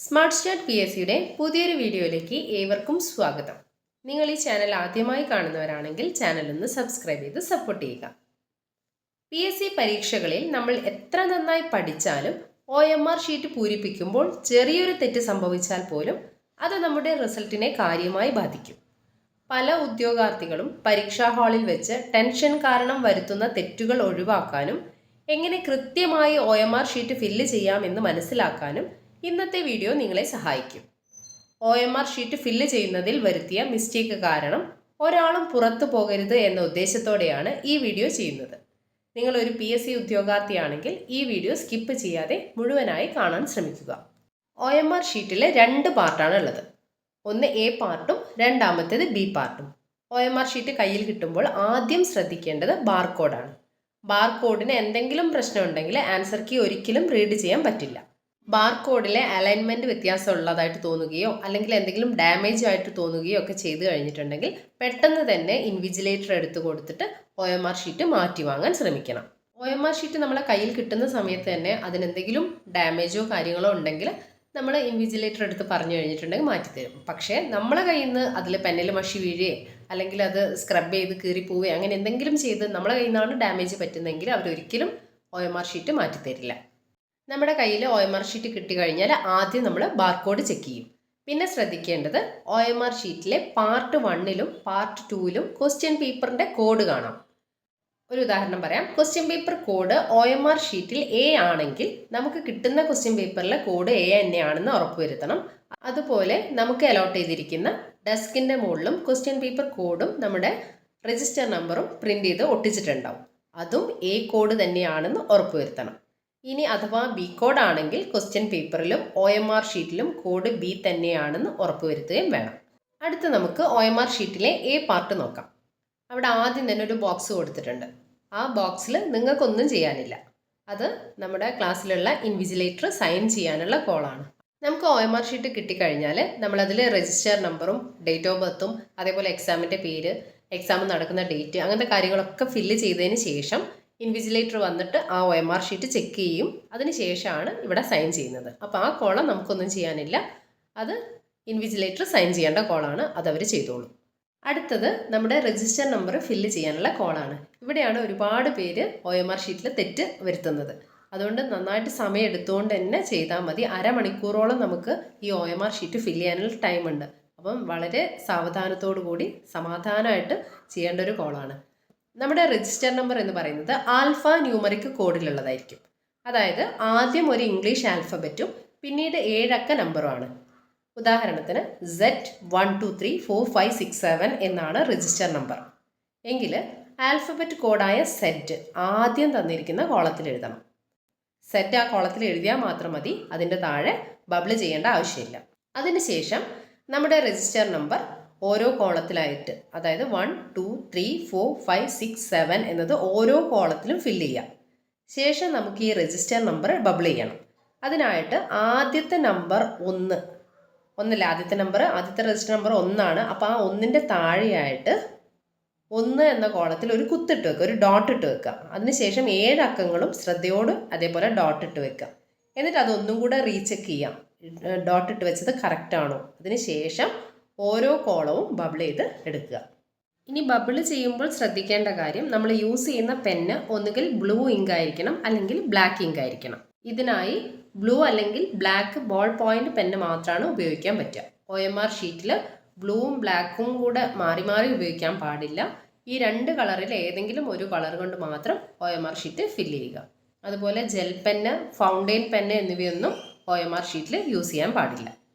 Smart start P S സിയുടെ പുതിയൊരു വീഡിയോയിലേക്ക് ഏവർക്കും സ്വാഗതം. നിങ്ങൾ ഈ ചാനൽ ആദ്യമായി കാണുന്നവരാണെങ്കിൽ ചാനൽ ഒന്ന് സബ്സ്ക്രൈബ് ചെയ്ത് സപ്പോർട്ട് ചെയ്യുക. പി എസ് സി പരീക്ഷകളിൽ നമ്മൾ എത്ര നന്നായി പഠിച്ചാലും OMR ഷീറ്റ് പൂരിപ്പിക്കുമ്പോൾ ചെറിയൊരു തെറ്റ് സംഭവിച്ചാൽ പോലും അത് നമ്മുടെ റിസൾട്ടിനെ കാര്യമായി ബാധിക്കും. പല ഉദ്യോഗാർത്ഥികളും പരീക്ഷാ ഹാളിൽ വെച്ച് ടെൻഷൻ കാരണം വരുത്തുന്ന തെറ്റുകൾ ഒഴിവാക്കാനും എങ്ങനെ കൃത്യമായി OMR ഷീറ്റ് ഫില്ല് ചെയ്യാമെന്ന് മനസ്സിലാക്കാനും ഇന്നത്തെ വീഡിയോ നിങ്ങളെ സഹായിക്കും. OMR ഷീറ്റ് ഫില്ല് ചെയ്യുന്നതിൽ വരുത്തിയ മിസ്റ്റേക്ക് കാരണം ഒരാളും പുറത്തു പോകരുത് എന്ന ഉദ്ദേശത്തോടെയാണ് ഈ വീഡിയോ ചെയ്യുന്നത്. നിങ്ങളൊരു PSC ഉദ്യോഗാർത്ഥിയാണെങ്കിൽ ഈ വീഡിയോ സ്കിപ്പ് ചെയ്യാതെ മുഴുവനായി കാണാൻ ശ്രമിക്കുക. OMR ഷീറ്റിൽ 2 പാർട്ടാണ് ഉള്ളത്. ഒന്ന് A പാർട്ടും രണ്ടാമത്തേത് B പാർട്ടും. OMR ഷീറ്റ് കയ്യിൽ കിട്ടുമ്പോൾ ആദ്യം ശ്രദ്ധിക്കേണ്ടത് ബാർകോഡാണ്. ബാർകോഡിന് എന്തെങ്കിലും പ്രശ്നമുണ്ടെങ്കിൽ ആൻസർ കീ ഒരിക്കലും റീഡ് ചെയ്യാൻ പറ്റില്ല. ബാർകോഡിലെ അലൈൻമെൻറ്റ് വ്യത്യാസമുള്ളതായിട്ട് തോന്നുകയോ അല്ലെങ്കിൽ എന്തെങ്കിലും ഡാമേജ് ആയിട്ട് തോന്നുകയോ ഒക്കെ ചെയ്തു കഴിഞ്ഞിട്ടുണ്ടെങ്കിൽ പെട്ടെന്ന് തന്നെ ഇൻവിജിലേറ്റർ എടുത്ത് കൊടുത്തിട്ട് OMR ഷീറ്റ് മാറ്റി വാങ്ങാൻ ശ്രമിക്കണം. OMR ഷീറ്റ് നമ്മളെ കയ്യിൽ കിട്ടുന്ന സമയത്ത് തന്നെ അതിനെന്തെങ്കിലും ഡാമേജോ കാര്യങ്ങളോ ഉണ്ടെങ്കിൽ നമ്മൾ ഇൻവിജിലേറ്റർ എടുത്ത് പറഞ്ഞു കഴിഞ്ഞിട്ടുണ്ടെങ്കിൽ മാറ്റിത്തരും. പക്ഷേ നമ്മളെ കയ്യിൽ നിന്ന് അതിൽ പെന്നിൽ മഷി വീഴുകയോ അല്ലെങ്കിൽ അത് സ്ക്രബ് ചെയ്ത് കീറിപ്പോവുകയോ അങ്ങനെ എന്തെങ്കിലും ചെയ്ത് നമ്മളെ കയ്യിൽ നിന്നാണ് ഡാമേജ് പറ്റുന്നതെങ്കിൽ അവരൊരിക്കലും OMR ഷീറ്റ് മാറ്റിത്തരില്ല. നമ്മുടെ കയ്യിൽ OMR ഷീറ്റ് കിട്ടിക്കഴിഞ്ഞാൽ ആദ്യം നമ്മൾ ബാർകോഡ് ചെക്ക് ചെയ്യും. പിന്നെ ശ്രദ്ധിക്കേണ്ടത് OMR ഷീറ്റിലെ പാർട്ട് 1ലും പാർട്ട് 2ലും ക്വസ്റ്റ്യൻ പേപ്പറിൻ്റെ കോഡ് കാണാം. ഒരു ഉദാഹരണം പറയാം. ക്വസ്റ്റ്യൻ പേപ്പർ കോഡ് OMR ഷീറ്റിൽ A ആണെങ്കിൽ നമുക്ക് കിട്ടുന്ന ക്വസ്റ്റ്യൻ പേപ്പറിലെ കോഡ് A തന്നെയാണെന്ന് ഉറപ്പുവരുത്തണം. അതുപോലെ നമുക്ക് അലോട്ട് ചെയ്തിരിക്കുന്ന ഡെസ്കിൻ്റെ മുകളിലും ക്വസ്റ്റ്യൻ പേപ്പർ കോഡും നമ്മുടെ രജിസ്റ്റർ നമ്പറും പ്രിൻ്റ് ചെയ്ത് ഒട്ടിച്ചിട്ടുണ്ടാവും. അതും A കോഡ് തന്നെയാണെന്ന് ഉറപ്പുവരുത്തണം. ഇനി അഥവാ B കോഡ് ആണെങ്കിൽ ക്വസ്റ്റ്യൻ പേപ്പറിലും OMR ഷീറ്റിലും കോഡ് B തന്നെയാണെന്ന് ഉറപ്പുവരുത്തുകയും വേണം. അടുത്ത് നമുക്ക് OMR ഷീറ്റിലെ A പാർട്ട് നോക്കാം. അവിടെ ആദ്യം തന്നെ ഒരു ബോക്സ് കൊടുത്തിട്ടുണ്ട്. ആ ബോക്സിൽ നിങ്ങൾക്കൊന്നും ചെയ്യാനില്ല. അത് നമ്മുടെ ക്ലാസ്സിലുള്ള ഇൻവിജിലേറ്റർ സൈൻ ചെയ്യാനുള്ള കോളാണ്. നമുക്ക് OMR ഷീറ്റ് കിട്ടിക്കഴിഞ്ഞാൽ നമ്മളതിൽ രജിസ്റ്റർ നമ്പറും ഡേറ്റ് ഓഫ് ബർത്തും അതേപോലെ എക്സാമിൻ്റെ പേര്, എക്സാം നടക്കുന്ന ഡേറ്റ് അങ്ങനത്തെ കാര്യങ്ങളൊക്കെ ഫില്ല് ചെയ്തതിന് ശേഷം ഇൻവിജിലേറ്റർ വന്നിട്ട് ആ OMR ഷീറ്റ് ചെക്ക് ചെയ്യും. അതിന് ശേഷമാണ് ഇവിടെ സൈൻ ചെയ്യുന്നത്. അപ്പോൾ ആ കോളം നമുക്കൊന്നും ചെയ്യാനില്ല. അത് ഇൻവിജിലേറ്റർ സൈൻ ചെയ്യേണ്ട കോളാണ്. അതവർ ചെയ്തോളും. അടുത്തത് നമ്മുടെ രജിസ്റ്റർ നമ്പർ ഫില്ല് ചെയ്യാനുള്ള കോളാണ്. ഇവിടെയാണ് ഒരുപാട് പേര് OMR ഷീറ്റിൽ തെറ്റ് വരുത്തുന്നത്. അതുകൊണ്ട് നന്നായിട്ട് സമയം എടുത്തുകൊണ്ട് തന്നെ ചെയ്താൽ മതി. അരമണിക്കൂറോളം നമുക്ക് ഈ OMR ഷീറ്റ് ഫില്ല് ചെയ്യാനുള്ള ടൈമുണ്ട്. അപ്പം വളരെ സാവധാനത്തോടു കൂടി സമാധാനമായിട്ട് ചെയ്യേണ്ട ഒരു കോളാണ്. നമ്മുടെ രജിസ്റ്റർ നമ്പർ എന്ന് പറയുന്നത് ആൽഫ ന്യൂമറിക് കോഡിലുള്ളതായിരിക്കും. അതായത് ആദ്യം ഒരു ഇംഗ്ലീഷ് ആൽഫബറ്റും പിന്നീട് 7 അക്ക നമ്പറുമാണ്. ഉദാഹരണത്തിന് Z1234567 എന്നാണ് രജിസ്റ്റർ നമ്പർ എങ്കിൽ ആൽഫബറ്റ് കോഡായ സെറ്റ് ആദ്യം തന്നിരിക്കുന്ന കോളത്തിൽ എഴുതണം. സെറ്റ് ആ കോളത്തിൽ എഴുതിയാൽ മാത്രം മതി. അതിൻ്റെ താഴെ ബബിൾ ചെയ്യേണ്ട ആവശ്യമില്ല. അതിനുശേഷം നമ്മുടെ രജിസ്റ്റർ നമ്പർ ഓരോ കോളത്തിലായിട്ട്, അതായത് 1 2 3 4 5 6 7 എന്നത് ഓരോ കോളത്തിലും ഫില്ല് ചെയ്യാം. ശേഷം നമുക്ക് ഈ രജിസ്റ്റർ നമ്പർ ബബിൾ ചെയ്യണം. അതിനായിട്ട് ആദ്യത്തെ നമ്പർ 1 ആദ്യത്തെ രജിസ്റ്റർ നമ്പർ 1 അപ്പോൾ ആ 1ൻ്റെ താഴെയായിട്ട് 1 എന്ന കോളത്തിൽ ഒരു കുത്തിട്ട് വെക്കുക, ഒരു ഡോട്ട് ഇട്ട് വെക്കുക. അതിനുശേഷം 7 അക്കങ്ങളും ശ്രദ്ധയോട് അതേപോലെ ഡോട്ട് ഇട്ട് വെക്കുക. എന്നിട്ട് അതൊന്നും കൂടെ റീചെക്ക് ചെയ്യാം, ഡോട്ട് ഇട്ട് വെച്ചത് കറക്റ്റ് ആണോ. അതിനുശേഷം ഓരോ കോളവും ബബിൾ ചെയ്ത് എടുക്കുക. ഇനി ബബിൾ ചെയ്യുമ്പോൾ ശ്രദ്ധിക്കേണ്ട കാര്യം, നമ്മൾ യൂസ് ചെയ്യുന്ന പെന്ന് ഒന്നുകിൽ ബ്ലൂ ഇങ്ക് ആയിരിക്കണം അല്ലെങ്കിൽ ബ്ലാക്ക് ഇങ്ക് ആയിരിക്കണം. ഇതിനായി ബ്ലൂ അല്ലെങ്കിൽ ബ്ലാക്ക് ബോൾ പോയിന്റ് പെന്ന് മാത്രമാണ് ഉപയോഗിക്കാൻ പറ്റുക. OMR ഷീറ്റിൽ ബ്ലൂവും ബ്ലാക്കും കൂടെ മാറി മാറി ഉപയോഗിക്കാൻ പാടില്ല. ഈ 2 കളറിൽ ഏതെങ്കിലും ഒരു കളർ കൊണ്ട് മാത്രം OMR ഷീറ്റ് ഫില്ല് ചെയ്യുക. അതുപോലെ ജെൽ പെന്ന്, ഫൗണ്ടെയിൻ പെന്ന് എന്നിവയൊന്നും OMR ഷീറ്റിൽ യൂസ് ചെയ്യാൻ പാടില്ല.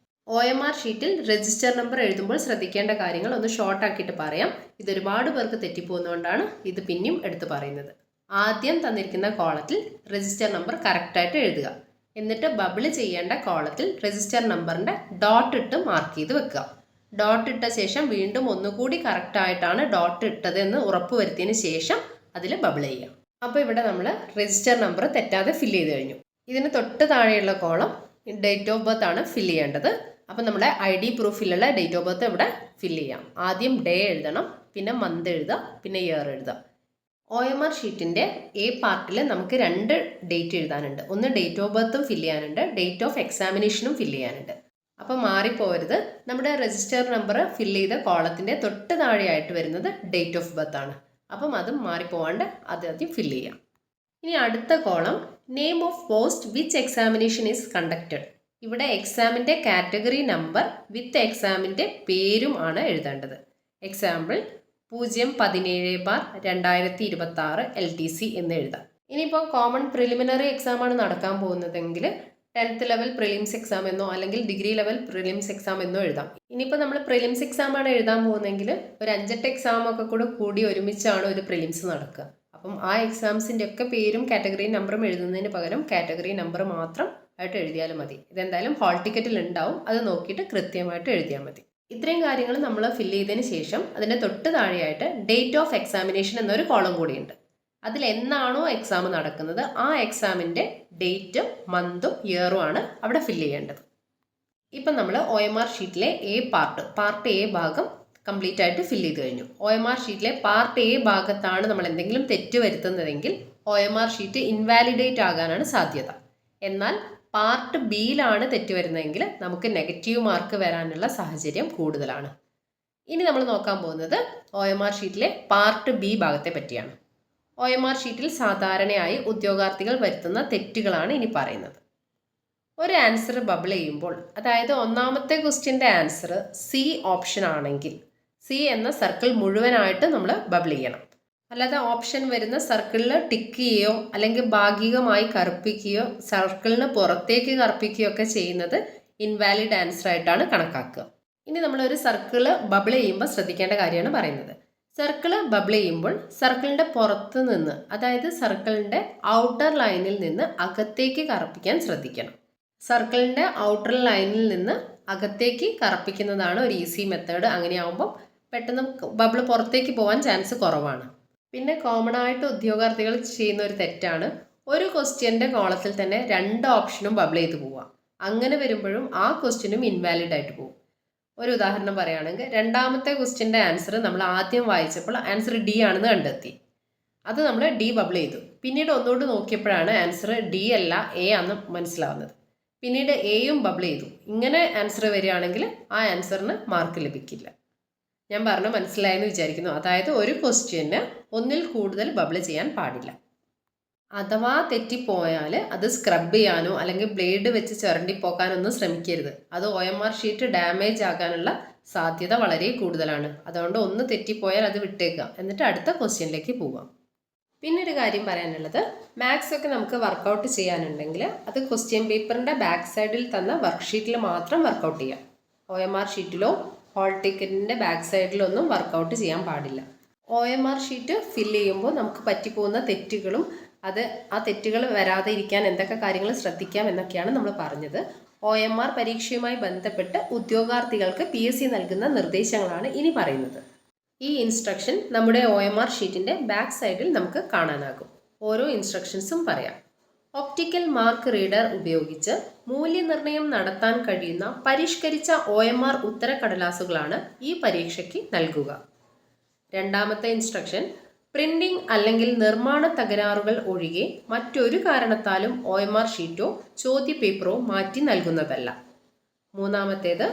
OMR ഷീറ്റിൽ രജിസ്റ്റർ നമ്പർ എഴുതുമ്പോൾ ശ്രദ്ധിക്കേണ്ട കാര്യങ്ങൾ ഒന്ന് ഷോർട്ട് ആക്കിയിട്ട് പറയാം. ഇതൊരുപാട് പേർക്ക് തെറ്റിപ്പോകുന്നതുകൊണ്ടാണ് ഇത് പിന്നെയും എടുത്ത് പറയുന്നത്. ആദ്യം തന്നിരിക്കുന്ന കോളത്തിൽ രജിസ്റ്റർ നമ്പർ കറക്റ്റായിട്ട് എഴുതുക. എന്നിട്ട് ബബിൾ ചെയ്യേണ്ട കോളത്തിൽ രജിസ്റ്റർ നമ്പറിൻ്റെ ഡോട്ട് ഇട്ട് മാർക്ക് ചെയ്ത് വെക്കുക. ഡോട്ട് ഇട്ട ശേഷം വീണ്ടും ഒന്നുകൂടി കറക്റ്റായിട്ടാണ് ഡോട്ട് ഇട്ടതെന്ന് ഉറപ്പ് വരുത്തിയതിന് ശേഷം അതിൽ ബബിൾ ചെയ്യുക. അപ്പോൾ ഇവിടെ നമ്മൾ രജിസ്റ്റർ നമ്പർ തെറ്റാതെ ഫില്ല് ചെയ്ത് കഴിഞ്ഞു. ഇതിന് തൊട്ട് താഴെയുള്ള കോളം ഡേറ്റ് ഓഫ് ബർത്ത് ആണ് ഫില്ല് ചെയ്യേണ്ടത്. അപ്പം നമ്മുടെ ID പ്രൂഫിലുള്ള ഡേറ്റ് ഓഫ് ബർത്ത് ഇവിടെ ഫില്ല് ചെയ്യാം. ആദ്യം ഡേ എഴുതണം, പിന്നെ മന്ത് എഴുതുക, പിന്നെ ഇയർ എഴുതുക. OMR ഷീറ്റിൻ്റെ എ പാർട്ടിൽ നമുക്ക് 2 ഡേറ്റ് എഴുതാനുണ്ട്. ഒന്ന് ഡേറ്റ് ഓഫ് ബർത്തും ഫില്ല് ചെയ്യാനുണ്ട്, ഡേറ്റ് ഓഫ് എക്സാമിനേഷനും ഫില്ല് ചെയ്യാനുണ്ട്. അപ്പം മാറിപ്പോകരുത്. നമ്മുടെ രജിസ്റ്റർ നമ്പർ ഫില്ല് ചെയ്ത കോളത്തിൻ്റെ തൊട്ട് താഴെയായിട്ട് വരുന്നത് ഡേറ്റ് ഓഫ് ബർത്ത് ആണ്. അപ്പം അതും മാറിപ്പോവാണ്ട് ആദ്യം ഫില്ല് ചെയ്യാം. ഇനി അടുത്ത column name of post which examination is conducted. ഇവിടെ എക്സാമിൻ്റെ കാറ്റഗറി നമ്പർ വിത്ത് എക്സാമിൻ്റെ പേരും ആണ് എഴുതേണ്ടത്. എക്സാമ്പിൾ 017/2026 LTC എന്ന് എഴുതാം. ഇനിയിപ്പോൾ കോമൺ പ്രിലിമിനറി എക്സാം ആണ് നടക്കാൻ പോകുന്നതെങ്കിൽ 10th ലെവൽ പ്രിലിംസ് എക്സാം എന്നോ അല്ലെങ്കിൽ ഡിഗ്രി ലെവൽ പ്രിലിംസ് എക്സാം എന്നോ എഴുതാം. ഇനിയിപ്പോൾ നമ്മൾ പ്രിലിംസ് എക്സാം ആണ് എഴുതാൻ പോകുന്നതെങ്കിൽ ഒരു 5-8 എക്സാം ഒക്കെ കൂടി ഒരുമിച്ചാണ് ഒരു പ്രിലിംസ് നടക്കുക. അപ്പം ആ എക്സാംസിൻ്റെ ഒക്കെ പേരും കാറ്റഗറി നമ്പറും എഴുതുന്നതിന് പകരം കാറ്റഗറി നമ്പർ മാത്രം ആയിട്ട് എഴുതിയാലും മതി. ഇതെന്തായാലും ഹാൾ ടിക്കറ്റിൽ ഉണ്ടാവും, അത് നോക്കിയിട്ട് കൃത്യമായിട്ട് എഴുതിയാൽ മതി. ഇത്രയും കാര്യങ്ങൾ നമ്മൾ ഫില്ല് ചെയ്തതിന് ശേഷം അതിൻ്റെ തൊട്ട് താഴെയായിട്ട് ഡേറ്റ് ഓഫ് എക്സാമിനേഷൻ എന്നൊരു കോളം കൂടിയുണ്ട്. അതിൽ എന്നാണോ എക്സാം നടക്കുന്നത് ആ എക്സാമിൻ്റെ ഡേറ്റും മന്തും ഇയറും ആണ് അവിടെ ഫില്ല് ചെയ്യേണ്ടത്. ഇപ്പം നമ്മൾ OMR ഷീറ്റിലെ പാർട്ട് എ ഭാഗം കംപ്ലീറ്റ് ആയിട്ട് ഫില്ല് ചെയ്ത് കഴിഞ്ഞു. OMR ഷീറ്റിലെ പാർട്ട് എ ഭാഗത്താണ് നമ്മൾ എന്തെങ്കിലും തെറ്റ് വരുത്തുന്നതെങ്കിൽ OMR ഷീറ്റ് ഇൻവാലിഡേറ്റ് ആകാനാണ് സാധ്യത. എന്നാൽ പാർട്ട് ബിയിലാണ് തെറ്റ് വരുന്നതെങ്കിൽ നമുക്ക് നെഗറ്റീവ് മാർക്ക് വരാനുള്ള സാഹചര്യം കൂടുതലാണ്. ഇനി നമ്മൾ നോക്കാൻ പോകുന്നത് OMR ഷീറ്റിലെ പാർട്ട് ബി ഭാഗത്തെ പറ്റിയാണ്. OMR ഷീറ്റിൽ സാധാരണയായി ഉദ്യോഗാർത്ഥികൾ വരുത്തുന്ന തെറ്റുകളാണ് ഇനി പറയുന്നത്. ഒരു ആൻസർ ബബിൾ ചെയ്യുമ്പോൾ, അതായത് ഒന്നാമത്തെ ക്വസ്റ്റ്യൻ്റെ ആൻസർ സി ഓപ്ഷൻ ആണെങ്കിൽ സി എന്ന സർക്കിൾ മുഴുവനായിട്ട് നമ്മൾ ബബിൾ ചെയ്യണം. അല്ലാതെ ഓപ്ഷൻ വരുന്ന സർക്കിളിൽ ടിക്ക് ചെയ്യുകയോ അല്ലെങ്കിൽ ഭാഗികമായി കറുപ്പിക്കുകയോ സർക്കിളിന് പുറത്തേക്ക് കറുപ്പിക്കുകയോ ഒക്കെ ചെയ്യുന്നത് ഇൻവാലിഡ് ആൻസർ ആയിട്ടാണ് കണക്കാക്കുക. ഇനി നമ്മളൊരു സർക്കിള് ബബിൾ ചെയ്യുമ്പോൾ ശ്രദ്ധിക്കേണ്ട കാര്യമാണ് പറയുന്നത്. സർക്കിള് ബബിൾ ചെയ്യുമ്പോൾ സർക്കിളിൻ്റെ പുറത്ത് നിന്ന്, അതായത് സർക്കിളിൻ്റെ ഔട്ടർ ലൈനിൽ നിന്ന് അകത്തേക്ക് കറുപ്പിക്കാൻ ശ്രദ്ധിക്കണം. സർക്കിളിൻ്റെ ഔട്ടർ ലൈനിൽ നിന്ന് അകത്തേക്ക് കറുപ്പിക്കുന്നതാണ് ഒരു ഈസി മെത്തേഡ്. അങ്ങനെയാവുമ്പോൾ പെട്ടെന്ന് ബബിൾ പുറത്തേക്ക് പോകാൻ ചാൻസ് കുറവാണ്. പിന്നെ കോമൺ ആയിട്ട് ഉദ്യോഗാർത്ഥികൾ ചെയ്യുന്ന ഒരു തെറ്റാണ് ഒരു ക്വസ്റ്റ്യൻ്റെ കോളത്തിൽ തന്നെ 2 ഓപ്ഷനും ബബിൾ ചെയ്ത് പോവുക. അങ്ങനെ വരുമ്പോഴും ആ ക്വസ്റ്റ്യനും ഇൻവാലിഡ് ആയിട്ട് പോകും. ഒരു ഉദാഹരണം പറയുകയാണെങ്കിൽ, രണ്ടാമത്തെ ക്വസ്റ്റ്യൻ്റെ ആൻസർ നമ്മൾ ആദ്യം വായിച്ചപ്പോൾ ആൻസർ ഡി ആണെന്ന് കണ്ടെത്തി. അത് നമ്മൾ ഡി ബബിൾ ചെയ്തു. പിന്നീട് ഒന്നുകൊണ്ട് നോക്കിയപ്പോഴാണ് ആൻസർ ഡി അല്ല എ ആണെന്ന് മനസ്സിലാവുന്നത്. പിന്നീട് എയും ബബിൾ ചെയ്തു. ഇങ്ങനെ ആൻസർ വരികയാണെങ്കിൽ ആ ആൻസറിന് മാർക്ക് ലഭിക്കില്ല. ഞാൻ പറഞ്ഞു മനസ്സിലായെന്ന് വിചാരിക്കുന്നു. അതായത് ഒരു ക്വസ്റ്റ്യന് ഒന്നിൽ കൂടുതൽ ബബിൾ ചെയ്യാൻ പാടില്ല. അഥവാ തെറ്റിപ്പോയാൽ അത് സ്ക്രബ് ചെയ്യാനോ അല്ലെങ്കിൽ ബ്ലേഡ് വെച്ച് ചിരണ്ടിപ്പോക്കാനൊന്നും ശ്രമിക്കരുത്. അത് OMR ഷീറ്റ് ഡാമേജ് ആകാനുള്ള സാധ്യത വളരെ കൂടുതലാണ്. അതുകൊണ്ട് ഒന്ന് തെറ്റിപ്പോയാൽ അത് വിട്ടേക്കുക, എന്നിട്ട് അടുത്ത ക്വസ്റ്റ്യനിലേക്ക് പോകാം. പിന്നെ ഒരു കാര്യം പറയാനുള്ളത്, മാത്സ് ഒക്കെ നമുക്ക് വർക്കൗട്ട് ചെയ്യാനുണ്ടെങ്കിൽ അത് ക്വസ്റ്റ്യൻ പേപ്പറിൻ്റെ ബാക്ക് സൈഡിൽ തന്ന വർക്ക്ഷീറ്റിൽ മാത്രം വർക്കൗട്ട് ചെയ്യാം. OMR ഷീറ്റിലോ ഹാൾ ടിക്കറ്റിൻ്റെ ബാക്ക് സൈഡിലൊന്നും വർക്കൗട്ട് ചെയ്യാൻ പാടില്ല. OMR ഷീറ്റ് ഫില്ല് ചെയ്യുമ്പോൾ നമുക്ക് പറ്റിപ്പോകുന്ന തെറ്റുകളും ആ തെറ്റുകൾ വരാതെ ഇരിക്കാൻ എന്തൊക്കെ കാര്യങ്ങൾ ശ്രദ്ധിക്കാം എന്നൊക്കെയാണ് നമ്മൾ പറഞ്ഞത്. OMR പരീക്ഷയുമായി ബന്ധപ്പെട്ട് ഉദ്യോഗാർത്ഥികൾക്ക് PSC നൽകുന്ന നിർദ്ദേശങ്ങളാണ് ഇനി പറയുന്നത്. ഈ ഇൻസ്ട്രക്ഷൻ നമ്മുടെ OMR ഷീറ്റിൻ്റെ ബാക്ക് സൈഡിൽ നമുക്ക് കാണാനാകും. ഓരോ ഇൻസ്ട്രക്ഷൻസും പറയാം. ഒപ്റ്റിക്കൽ മാർക്ക് റീഡർ ഉപയോഗിച്ച് മൂല്യനിർണ്ണയം നടത്താൻ കഴിയുന്ന പരിഷ്കരിച്ച OMR ഉത്തരക്കടലാസുകളാണ് ഈ പരീക്ഷയ്ക്ക് നൽകുക. രണ്ടാമത്തെ ഇൻസ്ട്രക്ഷൻ, പ്രിന്റിംഗ് അല്ലെങ്കിൽ നിർമ്മാണ തകരാറുകൾ ഒഴികെ മറ്റൊരു കാരണത്താലും OMR ഷീറ്റോ ചോദ്യപേപ്പറോ മാറ്റി നൽകുന്നതല്ല. മൂന്നാമത്തേത്,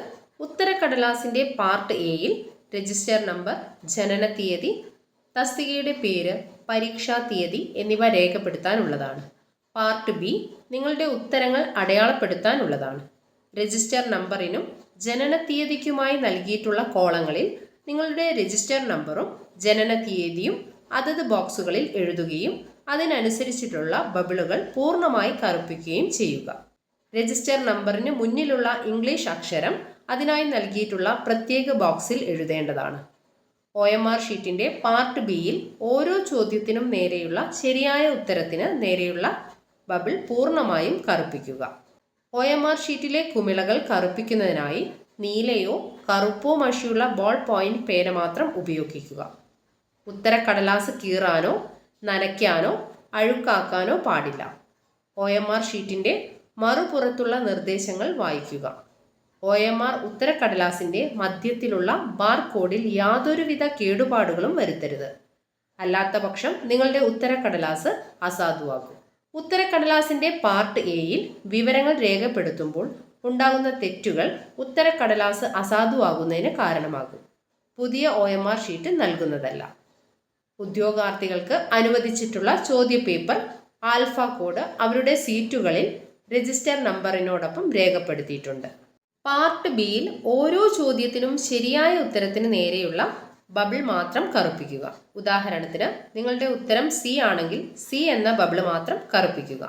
ഉത്തരക്കടലാസിൻ്റെ പാർട്ട് എയിൽ രജിസ്റ്റർ നമ്പർ, ജനന തീയതി, തസ്തികയുടെ പേര്, പരീക്ഷാ തീയതി എന്നിവ രേഖപ്പെടുത്താനുള്ളതാണ്. പാർട്ട് ബി നിങ്ങളുടെ ഉത്തരങ്ങൾ അടയാളപ്പെടുത്താനുള്ളതാണ്. രജിസ്റ്റർ നമ്പറിനും ജനന തീയതിക്കുമായി നൽകിയിട്ടുള്ള കോളങ്ങളിൽ നിങ്ങളുടെ രജിസ്റ്റർ നമ്പറും ജനന തീയതിയും അതത് ബോക്സുകളിൽ എഴുതുകയും അതിനനുസരിച്ചിട്ടുള്ള ബബിളുകൾ പൂർണ്ണമായി കറുപ്പിക്കുകയും ചെയ്യുക. രജിസ്റ്റർ നമ്പറിന് മുന്നിലുള്ള ഇംഗ്ലീഷ് അക്ഷരം അതിനായി നൽകിയിട്ടുള്ള പ്രത്യേക ബോക്സിൽ എഴുതേണ്ടതാണ്. OMR ഷീറ്റിൻ്റെ പാർട്ട് ബിയിൽ ഓരോ ചോദ്യത്തിനും നേരെയുള്ള ശരിയായ ഉത്തരത്തിന് നേരെയുള്ള ബബിൾ പൂർണ്ണമായും കറുപ്പിക്കുക. OMR ഷീറ്റിലെ കുമിളകൾ കറുപ്പിക്കുന്നതിനായി നീലയോ കറുപ്പോ മഷിയുള്ള ബോൾ പോയിന്റ് പേന മാത്രം ഉപയോഗിക്കുക. ഉത്തരക്കടലാസ് കീറാനോ നനയ്ക്കാനോ അഴുക്കാക്കാനോ പാടില്ല. OMR ഷീറ്റിൻ്റെ മറുപുറത്തുള്ള നിർദ്ദേശങ്ങൾ വായിക്കുക. OMR ഉത്തരക്കടലാസിൻ്റെ മധ്യത്തിലുള്ള ബാർ കോഡിൽ യാതൊരുവിധ കേടുപാടുകളും വരുത്തരുത്. അല്ലാത്ത പക്ഷം നിങ്ങളുടെ ഉത്തരക്കടലാസ് അസാധുവാകും. ഉത്തരക്കടലാസിൻ്റെ പാർട്ട് എയിൽ വിവരങ്ങൾ രേഖപ്പെടുത്തുമ്പോൾ ഉണ്ടാകുന്ന തെറ്റുകൾ ഉത്തരക്കടലാസ് അസാധുവാകുന്നതിന് കാരണമാകും. പുതിയ OMR ഷീറ്റ് നൽകുന്നതല്ല. ഉദ്യോഗാർത്ഥികൾക്ക് അനുവദിച്ചിട്ടുള്ള ചോദ്യപേപ്പർ ആൽഫ കോഡ് അവരുടെ സീറ്റുകളിൽ രജിസ്റ്റർ നമ്പറിനോടൊപ്പം രേഖപ്പെടുത്തിയിട്ടുണ്ട്. പാർട്ട് ബിയിൽ ഓരോ ചോദ്യത്തിനും ശരിയായ ഉത്തരത്തിന് നേരെയുള്ള ബബിൾ മാത്രം കറുപ്പിക്കുക. ഉദാഹരണത്തിന് നിങ്ങളുടെ ഉത്തരം സി ആണെങ്കിൽ സി എന്ന ബബിൾ മാത്രം കറുപ്പിക്കുക.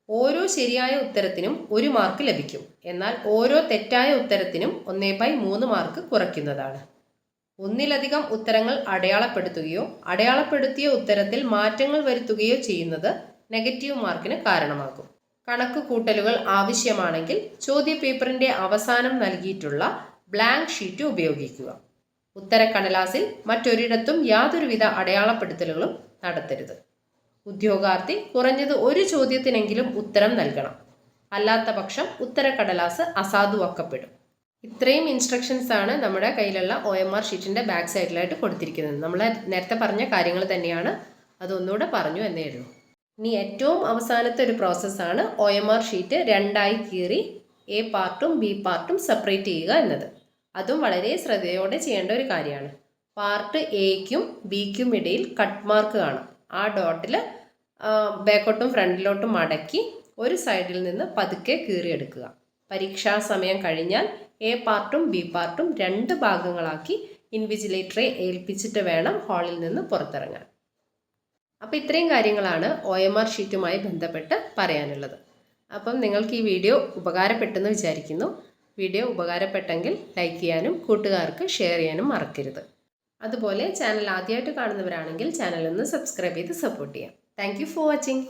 ഓരോ ശരിയായ ഉത്തരത്തിനും 1 മാർക്ക് ലഭിക്കും. എന്നാൽ ഓരോ തെറ്റായ ഉത്തരത്തിനും 1/3 മാർക്ക് കുറയ്ക്കുന്നതാണ്. ഒന്നിലധികം ഉത്തരങ്ങൾ അടയാളപ്പെടുത്തുകയോ അടയാളപ്പെടുത്തിയ ഉത്തരത്തിൽ മാറ്റങ്ങൾ വരുത്തുകയോ ചെയ്യുന്നത് നെഗറ്റീവ് മാർക്കിന് കാരണമാകും. കണക്ക് കൂട്ടലുകൾ ആവശ്യമാണെങ്കിൽ ചോദ്യപേപ്പറിൻ്റെ അവസാനം നൽകിയിട്ടുള്ള ബ്ലാങ്ക് ഷീറ്റ് ഉപയോഗിക്കുക. ഉത്തരക്കടലാസിൽ മറ്റൊരിടത്തും യാതൊരുവിധ അടയാളപ്പെടുത്തലുകളും നടത്തരുത്. ഉദ്യോഗാർത്ഥി കുറഞ്ഞത് ഒരു ചോദ്യത്തിനെങ്കിലും ഉത്തരം നൽകണം. അല്ലാത്ത പക്ഷം ഉത്തരക്കടലാസ് അസാധുവാക്കപ്പെടും. ഇത്രയും ഇൻസ്ട്രക്ഷൻസ് ആണ് നമ്മുടെ കയ്യിലുള്ള OMR ഷീറ്റിൻ്റെ ബാക്ക് സൈഡിലായിട്ട് കൊടുത്തിരിക്കുന്നത്. നമ്മൾ നേരത്തെ പറഞ്ഞ കാര്യങ്ങൾ തന്നെയാണ്, അതൊന്നുകൂടെ പറഞ്ഞു എന്നേ ഉള്ളൂ. ഇനി ഏറ്റവും അവസാനത്തെ ഒരു പ്രോസസ്സാണ് OMR ഷീറ്റ് 2ആയി കീറി A പാർട്ടും B പാർട്ടും സെപ്പറേറ്റ് ചെയ്യുക എന്നത്. അതും വളരെ ശ്രദ്ധയോടെ ചെയ്യേണ്ട ഒരു കാര്യമാണ്. പാർട്ട് എയ്ക്കും ബിക്കും ഇടയിൽ കട്ട് മാർക്ക് കാണാം. ആ ഡോട്ടിൽ ബാക്കോട്ടും ഫ്രണ്ടിലോട്ടും മടക്കി ഒരു സൈഡിൽ നിന്ന് പതുക്കെ കീറിയെടുക്കുക. പരീക്ഷാ സമയം കഴിഞ്ഞാൽ A പാർട്ടും B പാർട്ടും 2 ഭാഗങ്ങളാക്കി ഇൻവിജിലേറ്ററെ ഏൽപ്പിച്ചിട്ട് വേണം ഹാളിൽ നിന്ന് പുറത്തിറങ്ങാൻ. അപ്പോൾ ഇത്രയും കാര്യങ്ങളാണ് OMR ഷീറ്റുമായി ബന്ധപ്പെട്ട് പറയാനുള്ളത്. അപ്പം നിങ്ങൾക്ക് ഈ വീഡിയോ ഉപകാരപ്പെട്ടെന്ന് വിചാരിക്കുന്നു. വീഡിയോ ഉപകാരപ്പെട്ടെങ്കിൽ ലൈക്ക് ചെയ്യാനും കൂട്ടുകാർക്ക് ഷെയർ ചെയ്യാനും മറക്കരുത്. അതുപോലെ ചാനൽ ആദ്യമായിട്ട് കാണുന്നവരാണെങ്കിൽ ചാനൽ ഒന്ന് സബ്സ്ക്രൈബ് ചെയ്ത് സപ്പോർട്ട് ചെയ്യാം. Thank you for watching.